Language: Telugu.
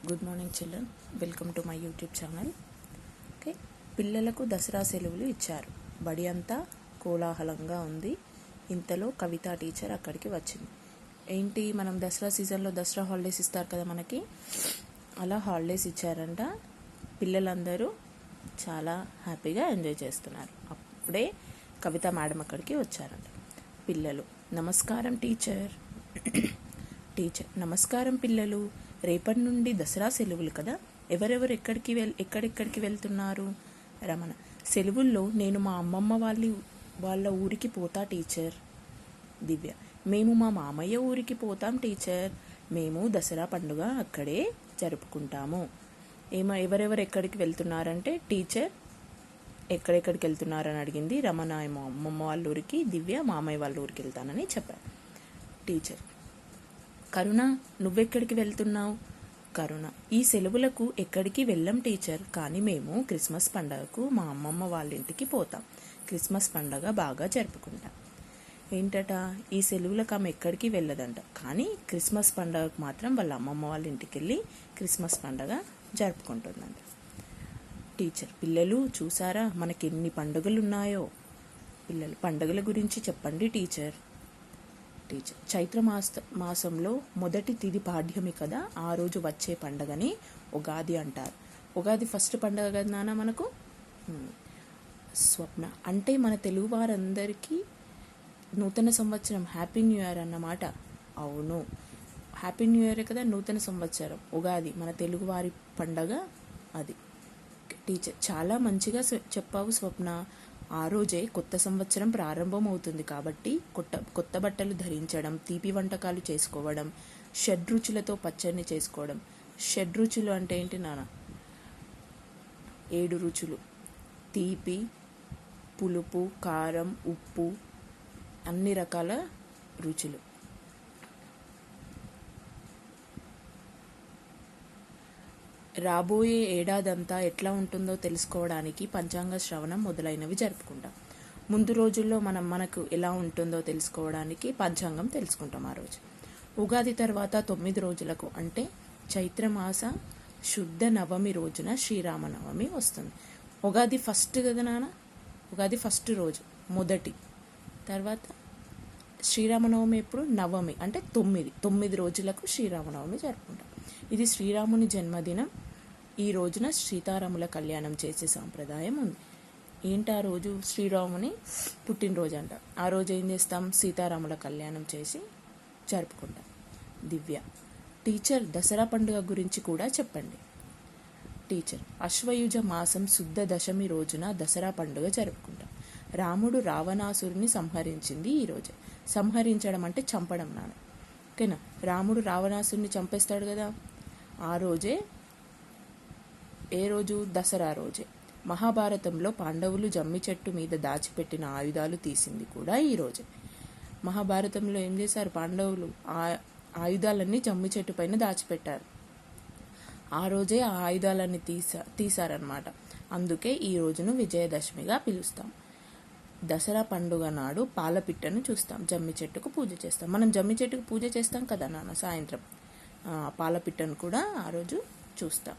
Good morning children, welcome to my YouTube channel. Okay, పిల్లలకు దసరా సెలవులు ఇచ్చారు. బడి అంతా కోలాహలంగా ఉంది. ఇంతలో కవిత టీచర్ అక్కడికి వచ్చింది. ఏంటి, మనం దసరా సీజన్లో దసరా హాలిడేస్ ఇస్తారు కదా మనకి, అలా హాలిడేస్ ఇచ్చారంట. పిల్లలందరూ చాలా హ్యాపీగా ఎంజాయ్ చేస్తున్నారు. అప్పుడే కవిత మేడం అక్కడికి వచ్చారంట. పిల్లలు, నమస్కారం టీచర్. టీచర్, నమస్కారం పిల్లలు, రేపటి నుండి దసరా సెలవులు కదా, ఎవరెవరు ఎక్కడెక్కడికి వెళ్తున్నారు? రమణ, సెలవుల్లో నేను మా అమ్మమ్మ వాళ్ళ ఊరికి పోతా టీచర్. దివ్య, మేము మా మామయ్య ఊరికి పోతాం టీచర్. మేము దసరా పండుగ అక్కడే జరుపుకుంటాము. ఎవరెవరు ఎక్కడికి వెళ్తున్నారంటే, టీచర్ ఎక్కడెక్కడికి వెళ్తున్నారని అడిగింది. రమణ ఏమో అమ్మమ్మ వాళ్ళ ఊరికి, దివ్య మామయ్య వాళ్ళ ఊరికి వెళ్తానని చెప్పారు. టీచర్, కరుణ నువ్వెక్కడికి వెళ్తున్నావు? కరుణ, ఈ సెలవులకు ఎక్కడికి వెళ్ళం టీచర్, కానీ మేము క్రిస్మస్ పండగకు మా అమ్మమ్మ వాళ్ళ ఇంటికి పోతాం. క్రిస్మస్ పండగ బాగా జరుపుకుంటాం. ఏంటట, ఈ సెలవులకు ఆమె ఎక్కడికి వెళ్ళదంట, కానీ క్రిస్మస్ పండగకు మాత్రం వాళ్ళ అమ్మమ్మ వాళ్ళ ఇంటికి వెళ్ళి క్రిస్మస్ పండగ జరుపుకుంటుందంట. టీచర్, పిల్లలు చూసారా మనకి ఎన్ని పండుగలు ఉన్నాయో? పిల్లలు, పండుగల గురించి చెప్పండి టీచర్. టీచర్, చైత్ర మాసంలో మొదటి తిథి పాడ్యమి కదా, ఆ రోజు వచ్చే పండగని ఉగాది అంటారు. ఉగాది ఫస్ట్ పండగ కదా నాన్న మనకు. స్వప్న, అంటే మన తెలుగు వారందరికీ నూతన సంవత్సరం, హ్యాపీ న్యూ ఇయర్ అన్నమాట. అవును, హ్యాపీ న్యూ ఇయర్ కదా నూతన సంవత్సరం. ఉగాది మన తెలుగు వారి పండగ అది. టీచర్, చాలా మంచిగా చెప్పావు స్వప్న. ఆ రోజే కొత్త సంవత్సరం ప్రారంభం అవుతుంది కాబట్టి కొత్త బట్టలు ధరించడం, తీపి వంటకాలు చేసుకోవడం, షడ్రుచులతో పచ్చడిని చేసుకోవడం. షడ్రుచులు అంటే ఏంటి నాన్న? 7 రుచులు: తీపి, పులుపు, కారం, ఉప్పు, అన్ని రకాల రుచులు. రాబోయే ఏడాదంతా ఎట్లా ఉంటుందో తెలుసుకోవడానికి పంచాంగ శ్రవణం మొదలైనవి జరుపుకుంటాం. ముందు రోజుల్లో మనకు ఎలా ఉంటుందో తెలుసుకోవడానికి పంచాంగం తెలుసుకుంటాం ఆ రోజు. ఉగాది తర్వాత 9 రోజులకు, అంటే చైత్రమాస శుద్ధ నవమి రోజున శ్రీరామనవమి వస్తుంది. ఉగాది ఫస్ట్ కదా నాన్న, ఉగాది ఫస్ట్ రోజు మొదటి. తర్వాత శ్రీరామనవమి ఎప్పుడు? నవమి, అంటే 9 రోజులకు శ్రీరామనవమి జరుపుకుంటాం. ఇది శ్రీరాముని జన్మదినం. ఈ రోజున సీతారాముల కళ్యాణం చేసే సాంప్రదాయం ఉంది. ఏంటి ఆ రోజు? శ్రీరాముని పుట్టినరోజు అంట. ఆ రోజు ఏం చేస్తాం? సీతారాముల కళ్యాణం చేసి జరుపుకుంటాం. దివ్య, టీచర్ దసరా పండుగ గురించి కూడా చెప్పండి. టీచర్, అశ్వయుజ మాసం శుద్ధ దశమి రోజున దసరా పండుగ జరుపుకుంటాం. రాముడు రావణాసురుని సంహరించింది ఈ రోజే. సంహరించడం అంటే చంపడం నాన్న, ఓకేనా? రాముడు రావణాసురుని చంపేస్తాడు కదా, ఆ రోజే. ఏ రోజు? దసరా రోజే. మహాభారతంలో పాండవులు జమ్మి చెట్టు మీద దాచిపెట్టిన ఆయుధాలు తీసింది కూడా ఈ రోజే. మహాభారతంలో ఏం చేశారు పాండవులు? ఆయుధాలన్నీ జమ్మి చెట్టు పైన దాచిపెట్టారు. ఆ రోజే ఆ ఆయుధాలన్నీ తీశారనమాట. అందుకే ఈ రోజును విజయదశమిగా పిలుస్తాం. దసరా పండుగ నాడు పాలపిట్టను చూస్తాం, జమ్మి చెట్టుకు పూజ చేస్తాం. మనం జమ్మి చెట్టుకు పూజ చేస్తాం కదా నాన్న సాయంత్రం. పాలపిట్టను కూడా ఆ రోజు చూస్తాం.